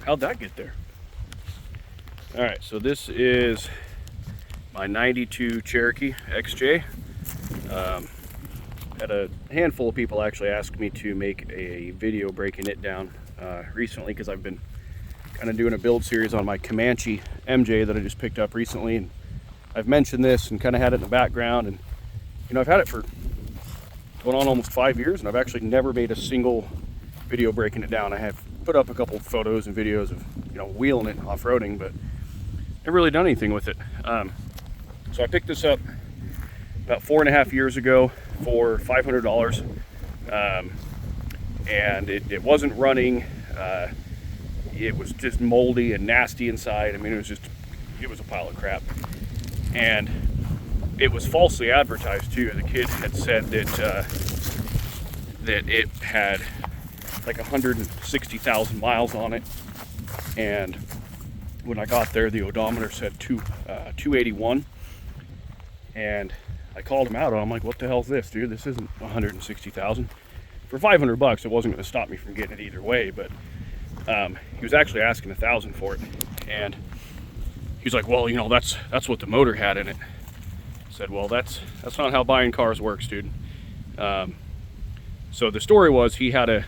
How'd that get there? All right, so this is my 92 Cherokee XJ. Had a handful of people actually ask me to make a video breaking it down recently, because I've been kind of doing a build series on my Comanche MJ that I just picked up recently, and I've mentioned this and kind of had it in the background. And you know, I've had it for going on almost 5 years, and I've actually never made a single video breaking it down. I have put up a couple of photos and videos of, you know, wheeling it off-roading, but never really done anything with it. So I picked this up about 4.5 years ago for $500, and it wasn't running. It was just moldy and nasty inside. I mean, it was a pile of crap. And it was falsely advertised too. The kid had said that it had like 160,000 miles on it, and when I got there, the odometer said 281, and I called him out on it. I'm like, what the hell is this, dude? This isn't 160,000. For $500, it wasn't going to stop me from getting it either way, but he was actually asking 1,000 for it, and he's like, well, you know, that's what the motor had in it. I said, well, that's not how buying cars works, dude. So the story was, he had a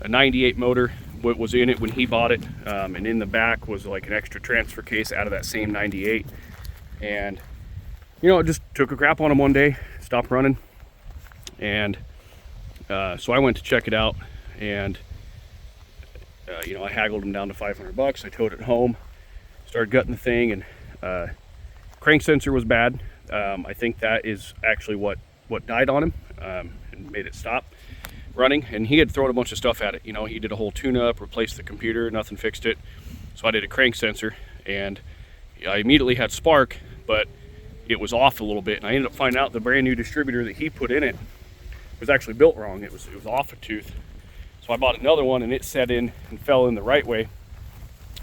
98 motor, what was in it when he bought it, and in the back was like an extra transfer case out of that same 98. And you know, it just took a crap on him one day, stopped running, and so I went to check it out, and you know, I haggled him down to $500. I towed it home, started gutting the thing, and crank sensor was bad. I think that is actually what died on him and made it stop running. And he had thrown a bunch of stuff at it. You know, he did a whole tune-up, replaced the computer, nothing fixed it. So I did a crank sensor, and I immediately had spark, but it was off a little bit. And I ended up finding out the brand new distributor that he put in it was actually built wrong. It was off a tooth. So I bought another one, and it set in and fell in the right way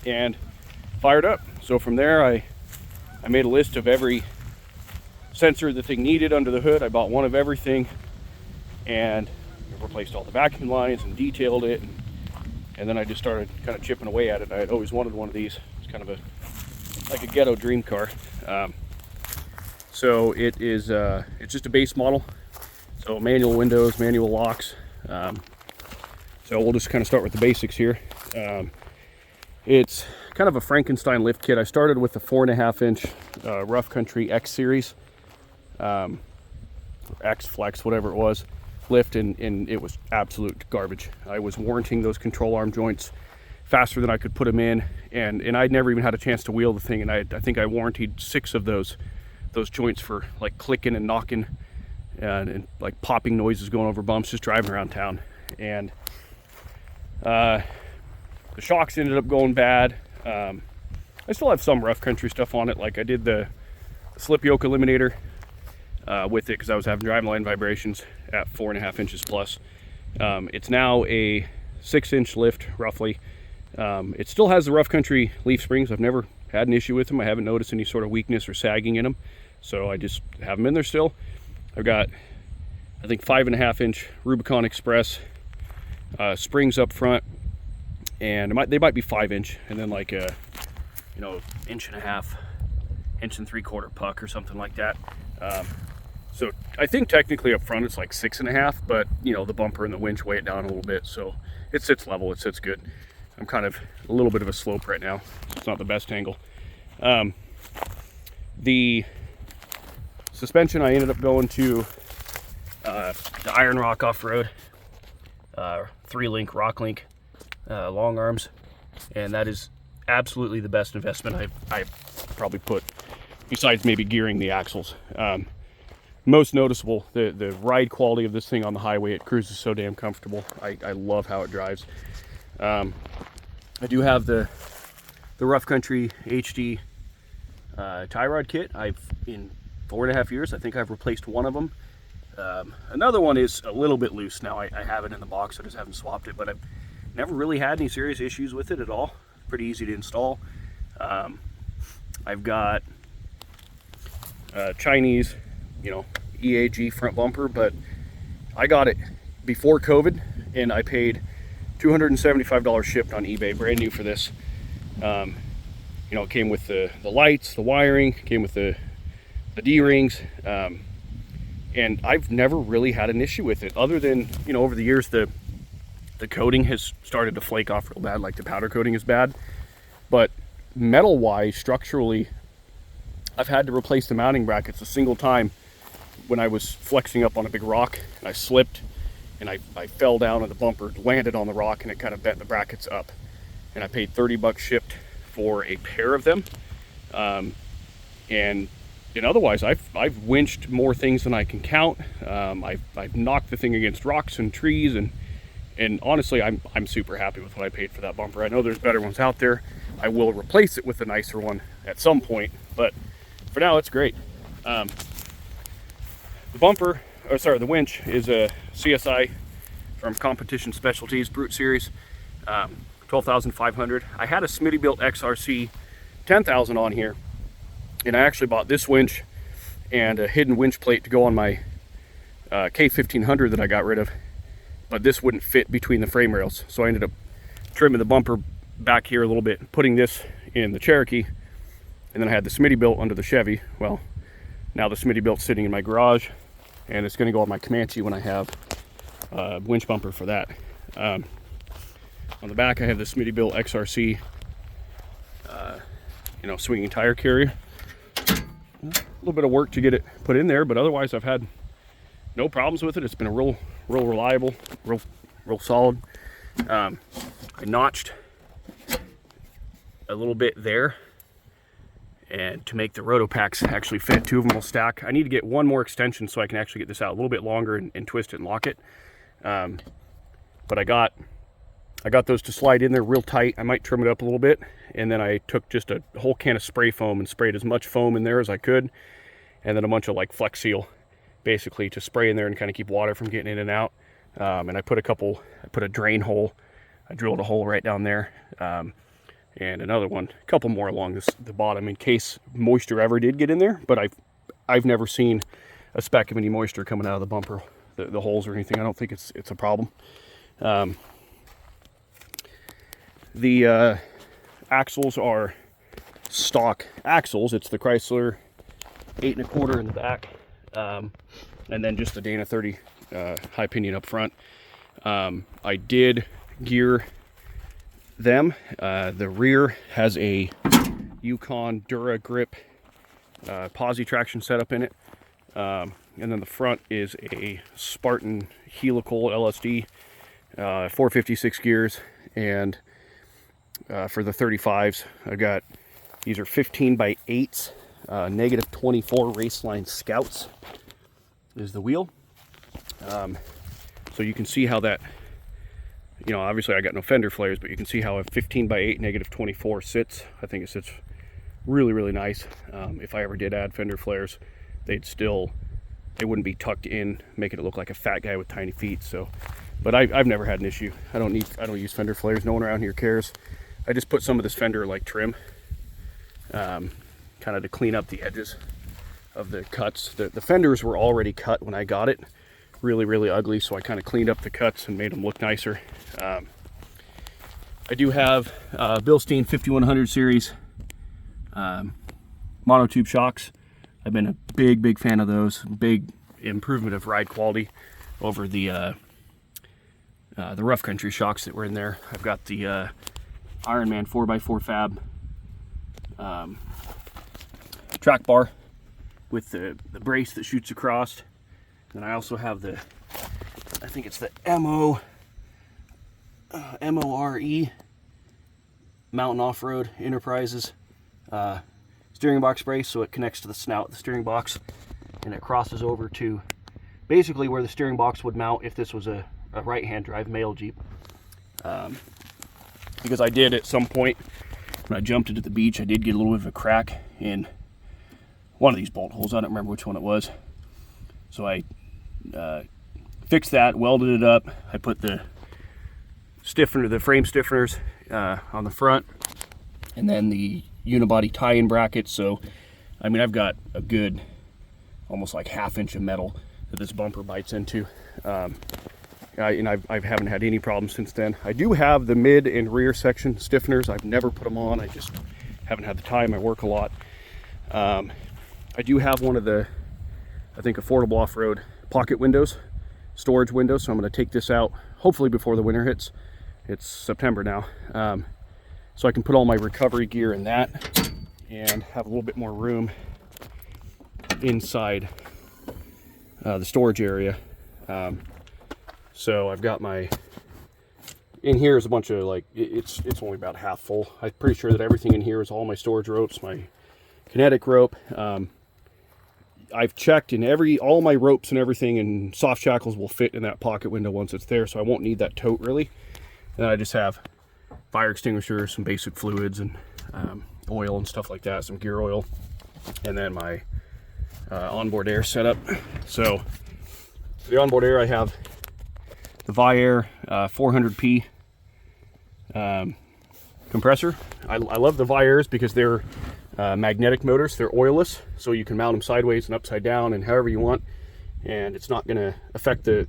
and fired up. So from there, I made a list of every sensor the thing needed under the hood. I bought one of everything, and replaced all the vacuum lines and detailed it, and then I just started kind of chipping away at it. I had always wanted one of these. It's kind of like a ghetto dream car. So it is it's just a base model, so manual windows, manual locks. So we'll just kind of start with the basics here. It's kind of a Frankenstein lift kit. I started with the 4.5 inch Rough Country X series, X Flex, whatever it was, lift, and it was absolute garbage. I was warranting those control arm joints faster than I could put them in, and I'd never even had a chance to wheel the thing, and I think I warranted 6 of those joints for like clicking and knocking and like popping noises going over bumps just driving around town. And the shocks ended up going bad. I still have some rough country stuff on it, like I did the slip yoke eliminator with it, because I was having driving line vibrations at 4.5 inches plus. It's now a 6-inch lift roughly. It still has the rough country leaf springs. I've never had an issue with them. I haven't noticed any sort of weakness or sagging in them, so I just have them in there still. I've got, I think, 5.5 inch Rubicon Express springs up front, and they might be 5 inch, and then like a, you know, 1.5 inch and 3/4 puck or something like that. So I think technically up front it's like 6.5, but you know, the bumper and the winch weigh it down a little bit, so it sits level, it sits good. I'm kind of a little bit of a slope right now, so it's not the best angle. The suspension, I ended up going to the Iron Rock Off-Road 3-link Rock Link long arms, and that is absolutely the best investment I've probably put, besides maybe gearing the axles. Most noticeable, the ride quality of this thing on the highway. It cruises so damn comfortable. I love how it drives. I do have the Rough Country HD tie rod kit. In 4.5 years, I think I've replaced one of them. Another one is a little bit loose now. I have it in the box, I just haven't swapped it, but I've never really had any serious issues with it at all. Pretty easy to install. I've got Chinese, you know, EAG front bumper, but I got it before COVID, and I paid $275 shipped on eBay, brand new for this. You know, it came with the lights, the wiring, came with the D-rings, and I've never really had an issue with it, other than, you know, over the years the coating has started to flake off real bad, like the powder coating is bad. But metal-wise, structurally, I've had to replace the mounting brackets a single time when I was flexing up on a big rock, and I slipped, and I fell down, and the bumper landed on the rock, and it kind of bent the brackets up. And I paid $30 shipped for a pair of them. And otherwise, I've winched more things than I can count. I've knocked the thing against rocks and trees, and honestly, I'm super happy with what I paid for that bumper. I know there's better ones out there. I will replace it with a nicer one at some point, but for now, it's great. The winch is a CSI from Competition Specialties Brute Series, 12,500. I had a Smittybilt XRC 10,000 on here, and I actually bought this winch and a hidden winch plate to go on my K1500 that I got rid of, but this wouldn't fit between the frame rails, so I ended up trimming the bumper back here a little bit, putting this in the Cherokee, and then I had the Smittybilt under the Chevy. Well, now the Smittybilt's sitting in my garage, and it's going to go on my Comanche when I have a winch bumper for that. On the back, I have the Smittybilt XRC, you know, swinging tire carrier. A little bit of work to get it put in there, but otherwise I've had no problems with it. It's been a real reliable, real solid. I notched a little bit there, and to make the roto packs actually fit, two of them will stack. I need to get one more extension so I can actually get this out a little bit longer and twist it and lock it. But I got those to slide in there real tight. I might trim it up a little bit, and then I took just a whole can of spray foam and sprayed as much foam in there as I could, and then a bunch of like Flex Seal basically to spray in there and kind of keep water from getting in and out. And I put a drain hole. I drilled a hole right down there, and another one, a couple more along the bottom in case moisture ever did get in there. But I've never seen a speck of any moisture coming out of the bumper, the holes or anything. I don't think it's a problem. The axles are stock axles. It's the Chrysler 8 1/4 in the back, and then just the Dana 30 high pinion up front. I did gear them. The rear has a Yukon Dura Grip posi traction setup in it, and then the front is a Spartan helical LSD, 456 gears. And for the 35s, I got, these are 15x8s, -24 Raceline Scouts is the wheel. So you can see how that, you know, obviously I got no fender flares, but you can see how a 15x8 -24 sits. I think it sits really nice. If I ever did add fender flares, they wouldn't be tucked in, making it look like a fat guy with tiny feet. So, but I've never had an issue. I don't use fender flares. No one around here cares. I just put some of this fender like trim, kind of to clean up the edges of the cuts. The fenders were already cut when I got it, really ugly, so I kind of cleaned up the cuts and made them look nicer. I do have Bilstein 5100 series monotube shocks. I've been a big fan of those. Big improvement of ride quality over the rough country shocks that were in there. I've got the Ironman 4x4 fab track bar with the brace that shoots across. And I also have I think it's the MORE Mountain Off-Road Enterprises steering box brace, so it connects to the snout of the steering box, and it crosses over to basically where the steering box would mount if this was a right-hand drive male Jeep. Because I did at some point when I jumped into the beach, I did get a little bit of a crack in one of these bolt holes. I don't remember which one it was. So I fixed that, welded it up. I put the frame stiffeners on the front, and then the unibody tie-in brackets. So, I mean, I've got a good, almost like 1/2 inch of metal that this bumper bites into. and I haven't had any problems since then. I do have the mid and rear section stiffeners. I've never put them on. I just haven't had the time. I work a lot. I do have one of the, I think, affordable off-road pocket windows, storage windows. So I'm going to take this out hopefully before the winter hits. It's September now. So I can put all my recovery gear in that and have a little bit more room inside the storage area. So I've got my, in here is a bunch of, like, it's only about half full. I'm pretty sure that everything in here is all my storage ropes, my kinetic rope. I've checked, and all my ropes and everything and soft shackles will fit in that pocket window once it's there, so I won't need that tote really. And I just have fire extinguisher, some basic fluids, and oil and stuff like that, some gear oil, and then my onboard air setup. So for the onboard air, I have the Viair 400p compressor. I love the Viairs because they're magnetic motors. They're oilless, so you can mount them sideways and upside down and however you want, and it's not going to affect the,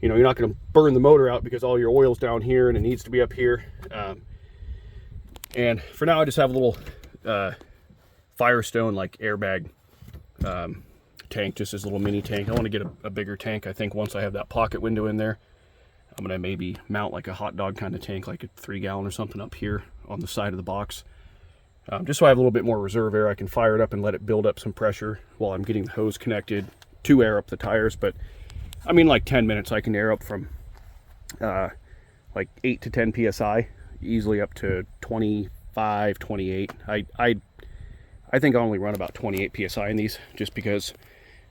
you're not going to burn the motor out because all your oil's down here and it needs to be up here. And for now, I just have a little Firestone like airbag tank, just this little mini tank. I want to get a bigger tank. I think once I have that pocket window in there, I'm going to maybe mount like a hot dog kind of tank, like a 3-gallon or something up here on the side of the box. Just so I have a little bit more reserve air. I can fire it up and let it build up some pressure while I'm getting the hose connected to air up the tires. But I mean, like 10 minutes, I can air up from like 8 to 10 psi, easily up to 25, 28. I think I only run about 28 psi in these, just because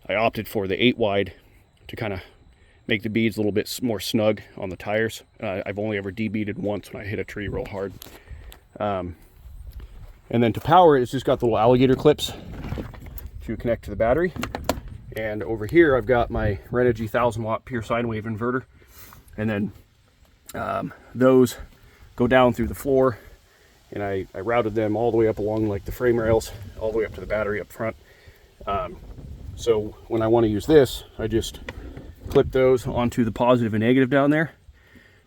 I opted for the 8 wide to kind of make the beads a little bit more snug on the tires. I've only ever debeaded once when I hit a tree real hard. And then to power it, it's just got the little alligator clips to connect to the battery. And over here, I've got my Renogy 1000-watt pure sine wave inverter. And then those go down through the floor, and I routed them all the way up along like the frame rails, all the way up to the battery up front. So when I want to use this, I just clip those onto the positive and negative down there.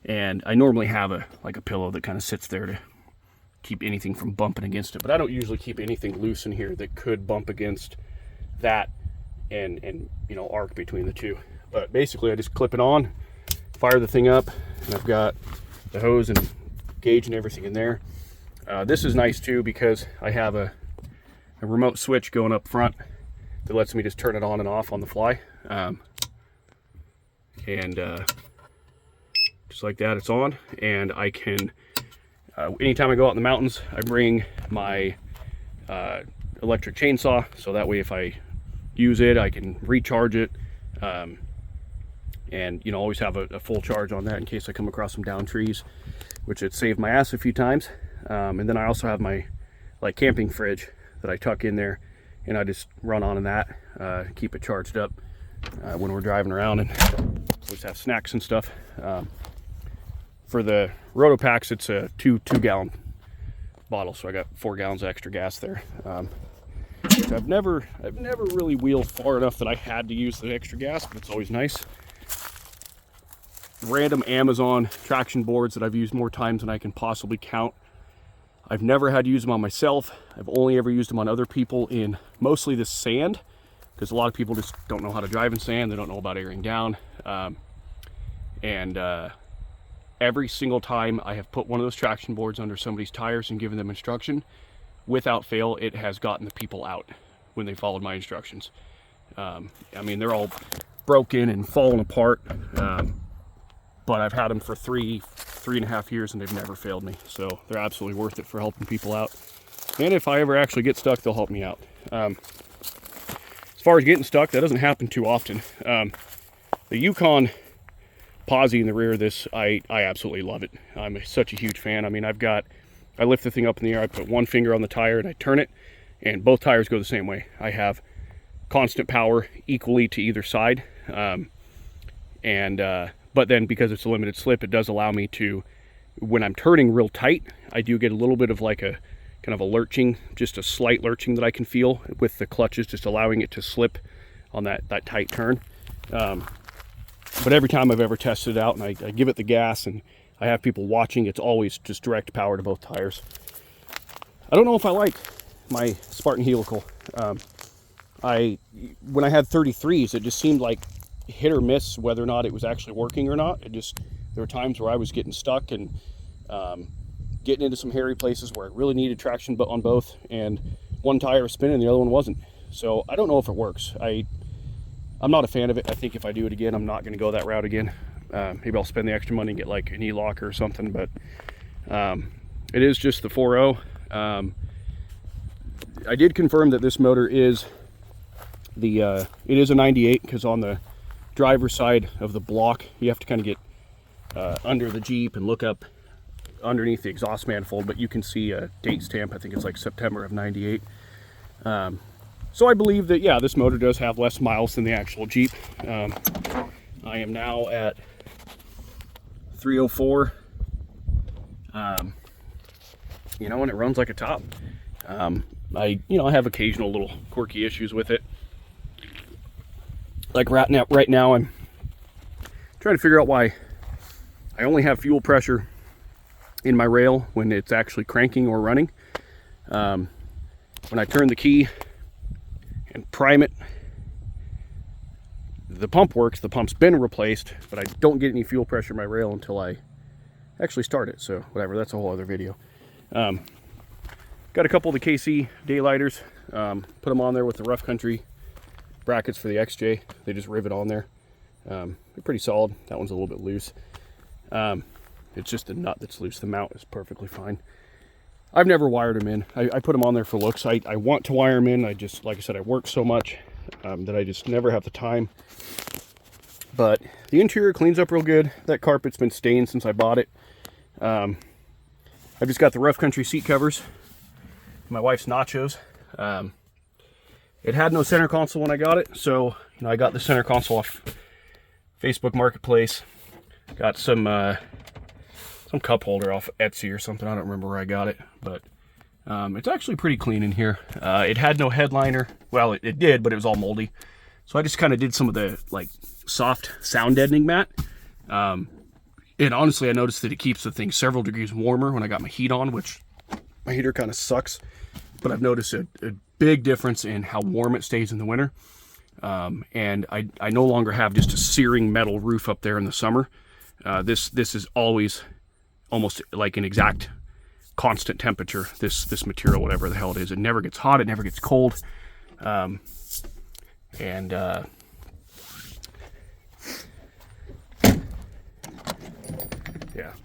And I normally have a pillow that kind of sits there to keep anything from bumping against it, but I don't usually keep anything loose in here that could bump against that and arc between the two. But basically I just clip it on, fire the thing up, and I've got the hose and gauge and everything in there. This is nice too because I have a remote switch going up front that lets me just turn it on and off on the fly. Just like that, it's on, and I can anytime I go out in the mountains, I bring my electric chainsaw, so that way if I use it, I can recharge it, and always have a full charge on that in case I come across some down trees, which it saved my ass a few times. And then I also have my camping fridge that I tuck in there, and I just run on in that, keep it charged up when we're driving around, and always have snacks and stuff. For the Roto Packs, it's a 2-gallon bottle, so I got 4 gallons of extra gas there. So I've never really wheeled far enough that I had to use the extra gas, but it's always nice. Random Amazon traction boards that I've used more times than I can possibly count. I've never had to use them on myself. I've only ever used them on other people in mostly the sand, because a lot of people just don't know how to drive in sand. They don't know about airing down. Every single time I have put one of those traction boards under somebody's tires and given them instruction, without fail, it has gotten the people out when they followed my instructions. I mean, they're all broken and falling apart, but I've had them for 3.5 years and they've never failed me. So they're absolutely worth it for helping people out. And if I ever actually get stuck, they'll help me out. As far as getting stuck, that doesn't happen too often. The Yukon posi in the rear of this, I absolutely love it. I'm such a huge fan. I mean, I lift the thing up in the air, I put one finger on the tire and I turn it, and both tires go the same way. I have constant power equally to either side. But then because it's a limited slip, it does allow me to, when I'm turning real tight, I do get a little bit of like a kind of a lurching, just a slight lurching that I can feel with the clutches, just allowing it to slip on that tight turn. But every time I've ever tested it out and I give it the gas and I have people watching, it's always just direct power to both tires. I don't know if I like my Spartan helical. When I had 33s, it just seemed like hit or miss whether or not it was actually working or not. There were times where I was getting stuck and getting into some hairy places where I really needed traction on both, and one tire was spinning, the other one wasn't. So I don't know if it works. I'm not a fan of it. I think if I do it again, I'm not going to go that route again. Maybe I'll spend the extra money and get like an e-locker or something, but it is just the 4.0. I did confirm that this motor is it is a 98, because on the driver's side of the block, you have to kind of get under the Jeep and look up underneath the exhaust manifold, but you can see a date stamp. I think it's like September of 98. So I believe that, yeah, this motor does have less miles than the actual Jeep. I am now at 304. You know, and it runs like a top. I have occasional little quirky issues with it. Like right now I'm trying to figure out why I only have fuel pressure in my rail when it's actually cranking or running. When I turn the key and prime it, the pump works. The pump's been replaced, but I don't get any fuel pressure in my rail until I actually start it. So whatever, that's a whole other video. Got a couple of the KC daylighters. Put them on there with the rough country brackets for the XJ. They just rivet on there. They're pretty solid. That one's a little bit loose. It's just the nut that's loose. The mount is perfectly fine. I've never wired them in. I put them on there for looks. I want to wire them in. I just, like I said, I work so much that I just never have the time. But the interior cleans up real good. That carpet's been stained since I bought it. I've just got the rough country seat covers. My wife's nachos. It had no center console when I got it, so I got the center console off Facebook Marketplace. Got some cup holder off Etsy or something. I don't remember where I got it, but it's actually pretty clean in here. It had no headliner. Well, it did, but it was all moldy. So I just kind of did some of the like soft sound deadening mat. And honestly, I noticed that it keeps the thing several degrees warmer when I got my heat on, which my heater kind of sucks. But I've noticed a big difference in how warm it stays in the winter. And I no longer have just a searing metal roof up there in the summer. This is always almost like an exact constant temperature, this material, whatever the hell it is. It never gets hot, it never gets cold. Yeah,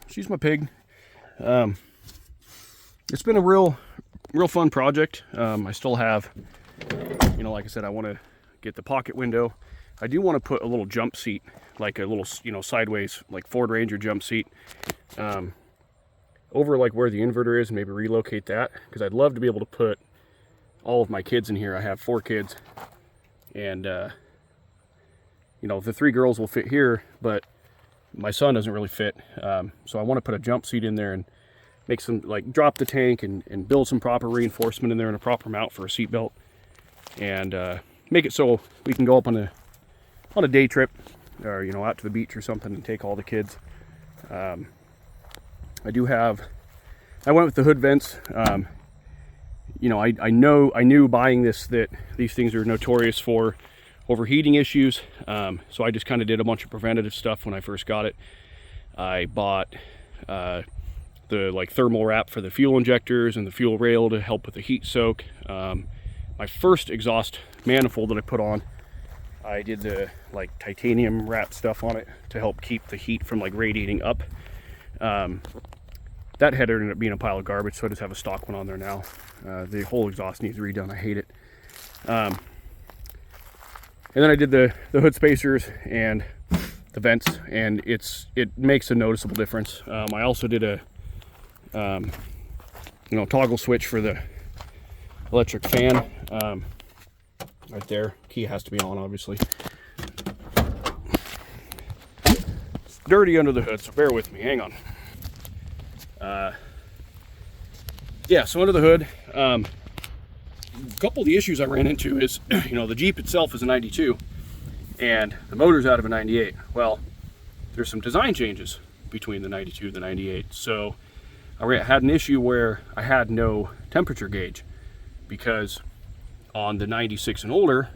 she's my pig. It's been a real fun project. I still have, like I said, I want to get the pocket window. I do want to put a little jump seat, like a little, sideways, like Ford Ranger jump seat, over like where the inverter is, and maybe relocate that, because I'd love to be able to put all of my kids in here. I have 4 kids, and the 3 girls will fit here, but my son doesn't really fit. So I want to put a jump seat in there and make some, like, drop the tank and build some proper reinforcement in there and a proper mount for a seat belt, and make it so we can go up on a day trip, or out to the beach or something, and take all the kids. I went with the hood vents. I knew buying this that these things are notorious for overheating issues. So I just kind of did a bunch of preventative stuff when I first got it. I bought the thermal wrap for the fuel injectors and the fuel rail to help with the heat soak. My first exhaust manifold that I put on, I did the titanium wrap stuff on it to help keep the heat from radiating up. That header ended up being a pile of garbage, so I just have a stock one on there now. The whole exhaust needs redone. I hate it. And then I did the hood spacers and the vents, and it makes a noticeable difference. I also did a toggle switch for the electric fan. Right there, key has to be on, obviously. It's dirty under the hood, so bear with me. Hang on. Yeah, so under the hood, a couple of the issues I ran into is, the Jeep itself is a 92, and the motor's out of a 98. Well, there's some design changes between the 92 and the 98. So I had an issue where I had no temperature gauge, because on the 96 and older,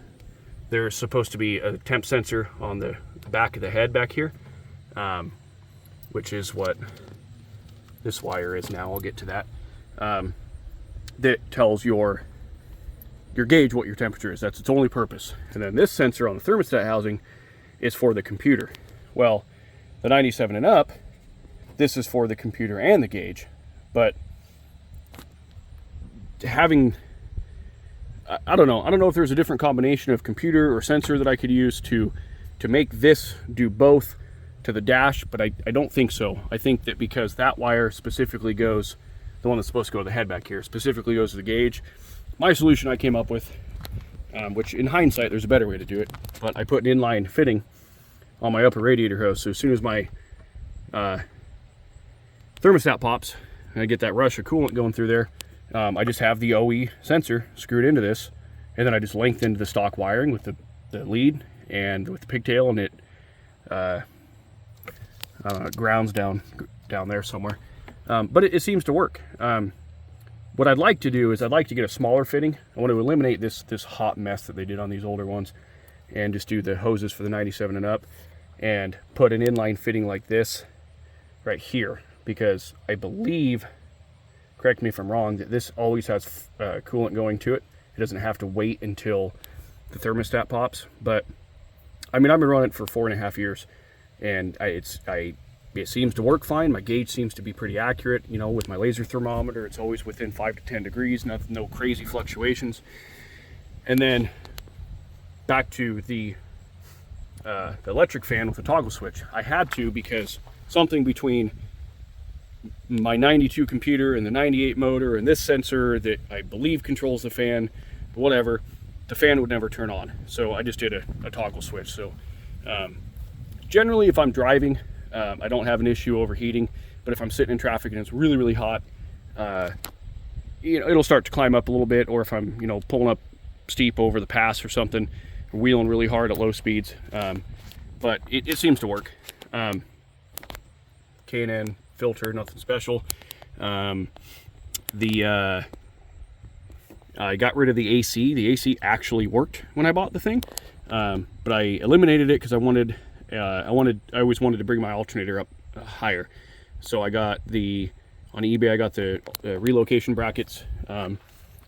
there's supposed to be a temp sensor on the back of the head back here, which is what this wire is now. I'll get to that. That tells your gauge what your temperature is. That's its only purpose. And then this sensor on the thermostat housing is for the computer. Well, the 97 and up, this is for the computer and the gauge. But having, I don't know if there's a different combination of computer or sensor that I could use to make this do both to the dash, but I don't think so. I think that because that wire specifically goes, the one that's supposed to go to the head back here, specifically goes to the gauge. My solution I came up with, which in hindsight there's a better way to do it, but I put an inline fitting on my upper radiator hose, so as soon as my thermostat pops and I get that rush of coolant going through there, I just have the OE sensor screwed into this, and then I just lengthened the stock wiring with the lead and with the pigtail, and it I don't know, it grounds down there somewhere. But it seems to work. What I'd like to do is I'd like to get a smaller fitting. I want to eliminate this hot mess that they did on these older ones, and just do the hoses for the 97 and up, and put an inline fitting like this right here, because I believe, correct me if I'm wrong, that this always has coolant going to it. It doesn't have to wait until the thermostat pops. But I mean, I've been running it for 4.5 years, and it seems to work fine. My gauge seems to be pretty accurate. You know, with my laser thermometer, it's always within 5 to 10 degrees, no crazy fluctuations. And then back to the electric fan with the toggle switch. I had to, because something between my 92 computer and the 98 motor and this sensor that I believe controls the fan, whatever, the fan would never turn on. So I just did a toggle switch. So generally, if I'm driving, I don't have an issue overheating, but if I'm sitting in traffic and it's really, really hot, you know, it'll start to climb up a little bit. Or if I'm, you know, pulling up steep over the pass or something, wheeling really hard at low speeds. But it seems to work. K&N filter, nothing special. I got rid of the AC. The AC actually worked when I bought the thing, but I eliminated it because I always wanted to bring my alternator up higher. So I got on eBay, I got the relocation brackets,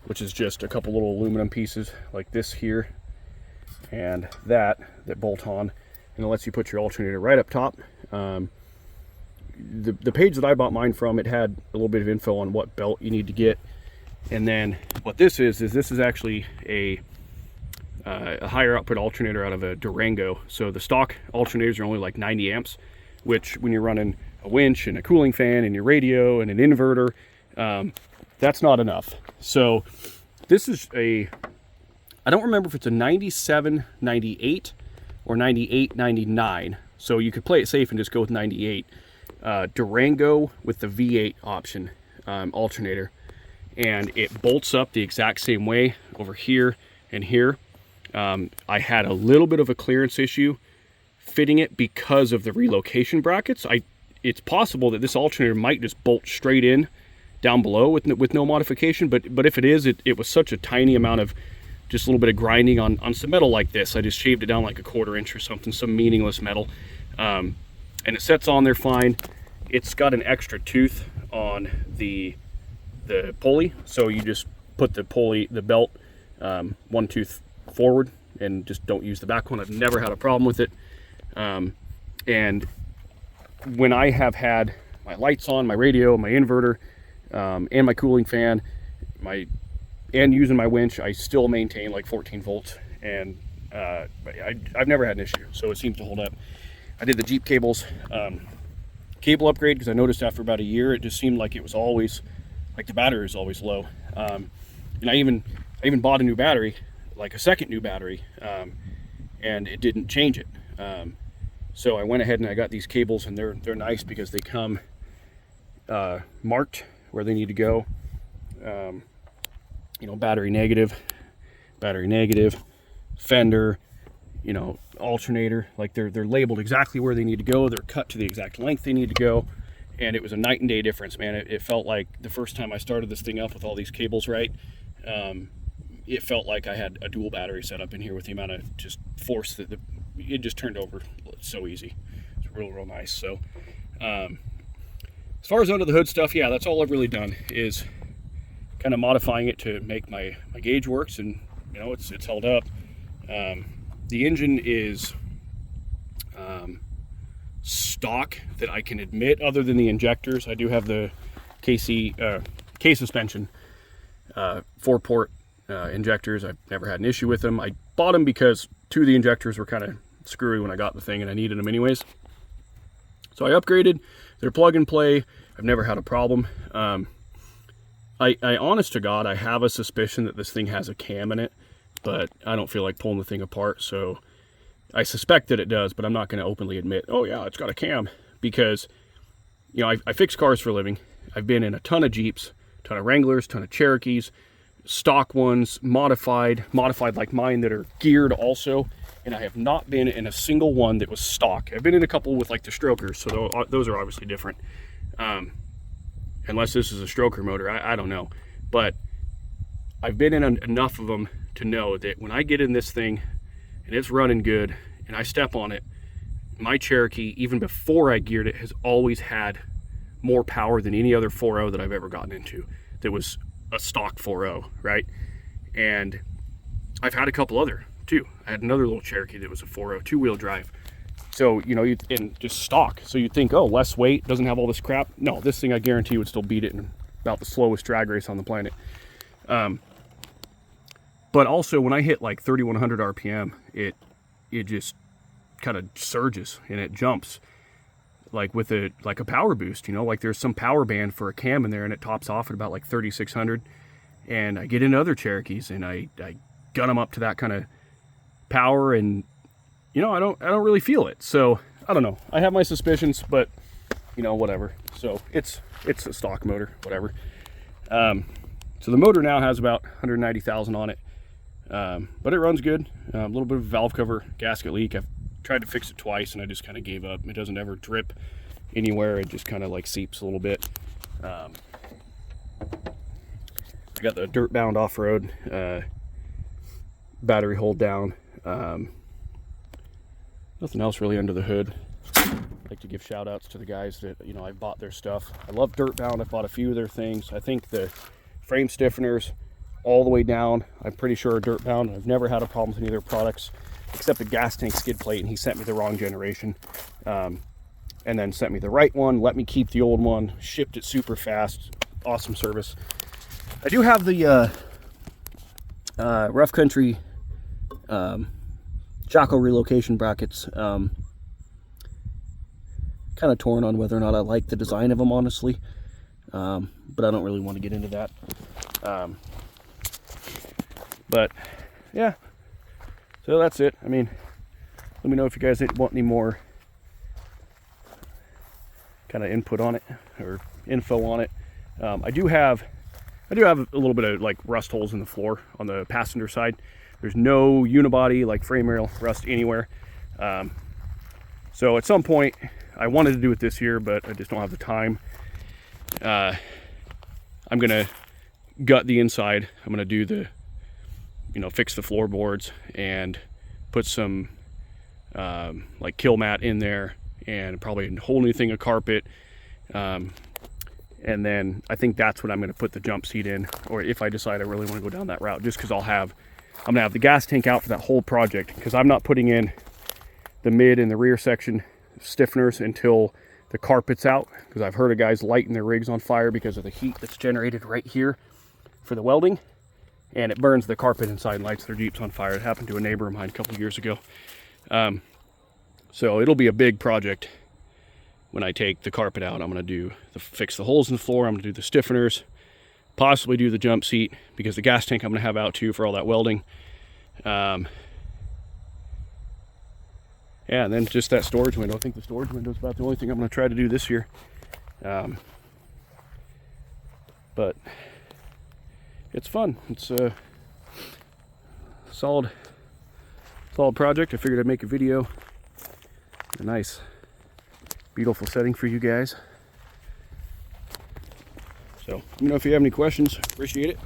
which is just a couple little aluminum pieces like this here and that bolt on, and it lets you put your alternator right up top. The page that I bought mine from, it had a little bit of info on what belt you need to get. And then what this is actually a higher output alternator out of a Durango. So the stock alternators are only like 90 amps, which when you're running a winch and a cooling fan and your radio and an inverter, that's not enough. So this is I don't remember if it's a 97, 98 or 98, 99. So you could play it safe and just go with 98. Durango with the V8 option alternator, and it bolts up the exact same way over here and here. I had a little bit of a clearance issue fitting it because of the relocation brackets. It's possible that this alternator might just bolt straight in down below with no modification, but if it is, it was such a tiny amount of just a little bit of grinding on some metal like this. I just shaved it down like a 1/4 inch or something, some meaningless metal. And it sets on there fine. It's got an extra tooth on the pulley, so you just put the belt one tooth forward and just don't use the back one. I've never had a problem with it. And when I have had my lights on, my radio, my inverter, and my cooling fan, and using my winch, I still maintain like 14 volts, and I've never had an issue, so it seems to hold up. I did the Jeep cables cable upgrade because I noticed after about a year it just seemed like it was always, like the battery was always low. And I even bought a new battery, like a second new battery, and it didn't change it. So I went ahead and I got these cables, and they're nice because they come marked where they need to go. You know, battery negative, fender, you know, alternator. Like they're labeled exactly where they need to go. They're cut to the exact length they need to go. And it was a night and day difference, man. It felt like the first time I started this thing up with all these cables right, it felt like I had a dual battery set up in here with the amount of just force that it just turned over so easy. It's real nice. So as far as under the hood stuff, yeah, that's all I've really done is kind of modifying it to make my gauge works, and you know, it's held up. The engine is stock that I can admit, other than the injectors. I do have the K suspension 4-port injectors. I've never had an issue with them. I bought them because 2 of the injectors were kind of screwy when I got the thing, and I needed them anyways. So I upgraded. They're plug and play. I've never had a problem. I honest to God, I have a suspicion that this thing has a cam in it, but I don't feel like pulling the thing apart. So I suspect that it does, but I'm not going to openly admit, oh yeah, it's got a cam, because, you know, I fix cars for a living. I've been in a ton of Jeeps, a ton of Wranglers, a ton of Cherokees, stock ones, modified like mine that are geared also. And I have not been in a single one that was stock. I've been in a couple with like the strokers, so those are obviously different. Unless this is a stroker motor, I don't know. But I've been in enough of them to know that when I get in this thing and it's running good and I step on it, my Cherokee, even before I geared it, has always had more power than any other 4.0 that I've ever gotten into that was a stock 4.0, right? And I've had a couple other too. I had another little Cherokee that was a 4.0 2-wheel drive. So, you know, and just stock. So you'd think, oh, less weight, doesn't have all this crap. No, this thing I guarantee would still beat it in about the slowest drag race on the planet. But also when I hit like 3,100 RPM, it just kind of surges and it jumps like with a power boost, you know, like there's some power band for a cam in there and it tops off at about like 3,600. And I get into other Cherokees and I gun them up to that kind of power, and you know, I don't really feel it. So I don't know, I have my suspicions, but you know, whatever. So it's a stock motor, whatever. So the motor now has about 190,000 on it, but it runs good. A little bit of valve cover gasket leak. I've tried to fix it twice and I just kind of gave up. It doesn't ever drip anywhere. It just kind of like seeps a little bit. I got the dirt bound off-road battery hold down. Nothing else really under the hood. I'd like to give shout outs to the guys that, you know, I bought their stuff. I love dirt bound. I've bought a few of their things. I think the frame stiffeners all the way down, I'm pretty sure are dirt bound. I've never had a problem with any of their products except the gas tank skid plate, and he sent me the wrong generation, and then sent me the right one, let me keep the old one, shipped it super fast. Awesome service. I do have the Rough Country Jocko relocation brackets. Kind of torn on whether or not I like the design of them, honestly, but I don't really want to get into that. But yeah, so that's it. I mean, let me know if you guys want any more kind of input on it or info on it. I do have a little bit of like rust holes in the floor on the passenger side. There's no unibody like frame rail rust anywhere. So at some point I wanted to do it this year, but I just don't have the time. I'm gonna gut the inside. I'm gonna do the, you know, fix the floorboards and put some like kill mat in there and probably a whole new thing of carpet. And then I think that's what I'm going to put the jump seat in, or if I decide I really want to go down that route, just because I'm going to have the gas tank out for that whole project, because I'm not putting in the mid and the rear section stiffeners until the carpet's out, because I've heard of guys lighting their rigs on fire because of the heat that's generated right here for the welding, and it burns the carpet inside and lights their Jeeps on fire. It happened to a neighbor of mine a couple of years ago. So it'll be a big project. When I take the carpet out, I'm going to fix the holes in the floor. I'm going to do the stiffeners, possibly do the jump seat, because the gas tank I'm going to have out too for all that welding. Yeah, and then just that storage window. I think the storage window is about the only thing I'm going to try to do this year. But it's fun. It's a solid installed project. I figured I'd make a video. A nice, beautiful setting for you guys. So let me know if you have any questions. Appreciate it.